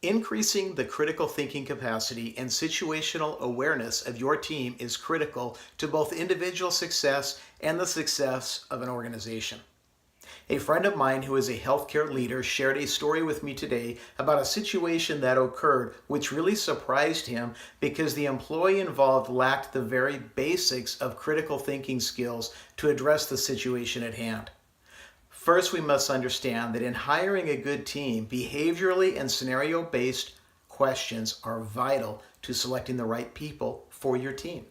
Increasing the critical thinking capacity and situational awareness of your team is critical to both individual success and the success of an organization. A friend of mine who is a healthcare leader shared a story with me today about a situation that occurred which really surprised him because the employee involved lacked the very basics of critical thinking skills to address the situation at hand. First, we must understand that in hiring a good team, behaviorally and scenario-based questions are vital to selecting the right people for your team.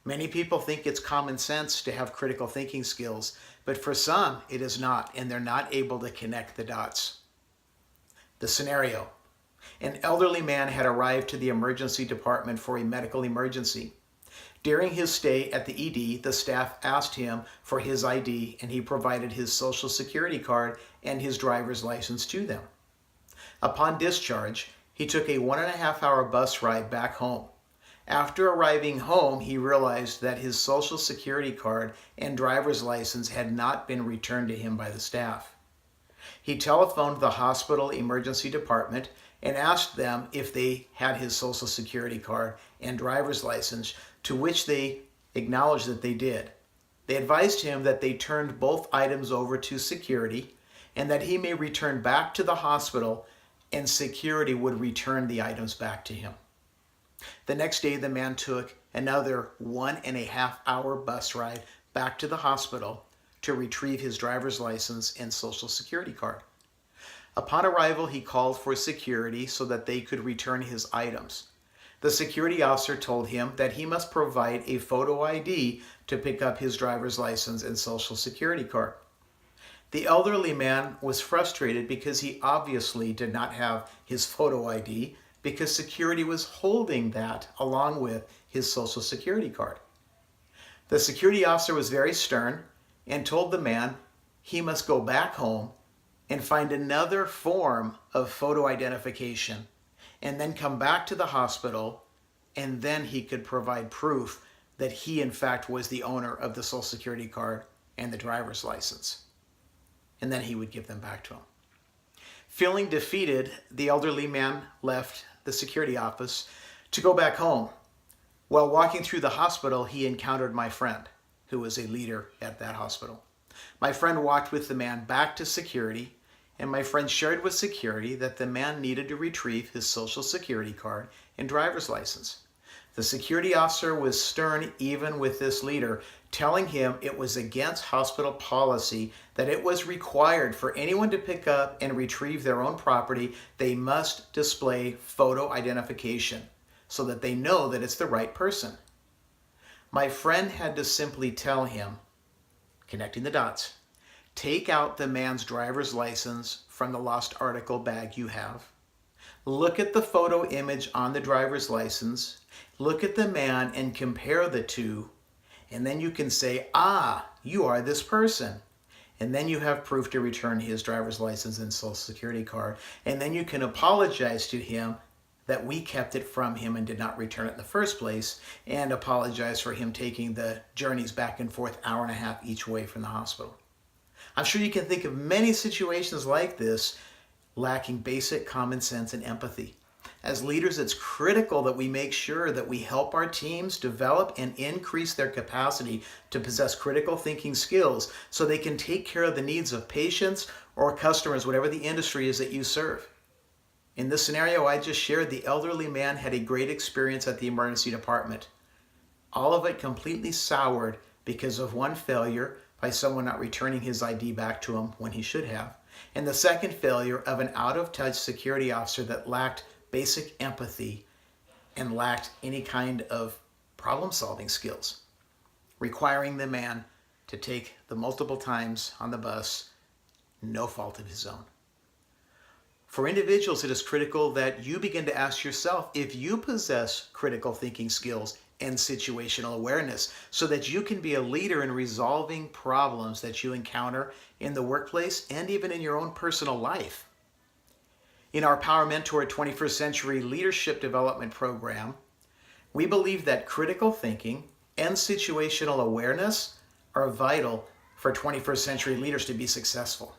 Many people think it's common sense to have critical thinking skills, but for some, it is not, and they're not able to connect the dots. The scenario. An elderly man had arrived to the emergency department for a medical emergency. During his stay at the ED, the staff asked him for his ID, and he provided his social security card and his driver's license to them. Upon discharge, he took a 1.5-hour bus ride back home. After arriving home, he realized that his social security card and driver's license had not been returned to him by the staff. He telephoned the hospital emergency department and asked them if they had his social security card and driver's license, to which they acknowledged that they did. They advised him that they turned both items over to security and that he may return back to the hospital and security would return the items back to him. The next day, the man took another 1.5-hour bus ride back to the hospital to retrieve his driver's license and social security card. Upon arrival, he called for security so that they could return his items. The security officer told him that he must provide a photo ID to pick up his driver's license and social security card. The elderly man was frustrated because he obviously did not have his photo ID because security was holding that along with his social security card. The security officer was very stern and told the man he must go back home and find another form of photo identification and then come back to the hospital, and then he could provide proof that he in fact was the owner of the social security card and the driver's license. And then he would give them back to him. Feeling defeated, the elderly man left the security office to go back home. While walking through the hospital, he encountered my friend, who was a leader at that hospital. My friend walked with the man back to security, and my friend shared with security that the man needed to retrieve his social security card and driver's license. The security officer was stern even with this leader, telling him it was against hospital policy that it was required for anyone to pick up and retrieve their own property. They must display photo identification so that they know that it's the right person. My friend had to simply tell him, connecting the dots, take out the man's driver's license from the lost article bag you have. Look at the photo image on the driver's license. Look at the man and compare the two. And then you can say, you are this person. And then you have proof to return his driver's license and social security card. And then you can apologize to him that we kept it from him and did not return it in the first place, and apologize for him taking the journeys back and forth 1.5 hours each way from the hospital. I'm sure you can think of many situations like this lacking basic common sense and empathy. As leaders, it's critical that we make sure that we help our teams develop and increase their capacity to possess critical thinking skills so they can take care of the needs of patients or customers, whatever the industry is that you serve. In this scenario I just shared, the elderly man had a great experience at the emergency department. All of it completely soured because of one failure by someone not returning his ID back to him when he should have, and the second failure of an out-of-touch security officer that lacked basic empathy and lacked any kind of problem-solving skills, requiring the man to take the multiple times on the bus, no fault of his own. For individuals, it is critical that you begin to ask yourself if you possess critical thinking skills and situational awareness so that you can be a leader in resolving problems that you encounter in the workplace and even in your own personal life. In our PowerMentor 21st Century Leadership Development Program, we believe that critical thinking and situational awareness are vital for 21st century leaders to be successful.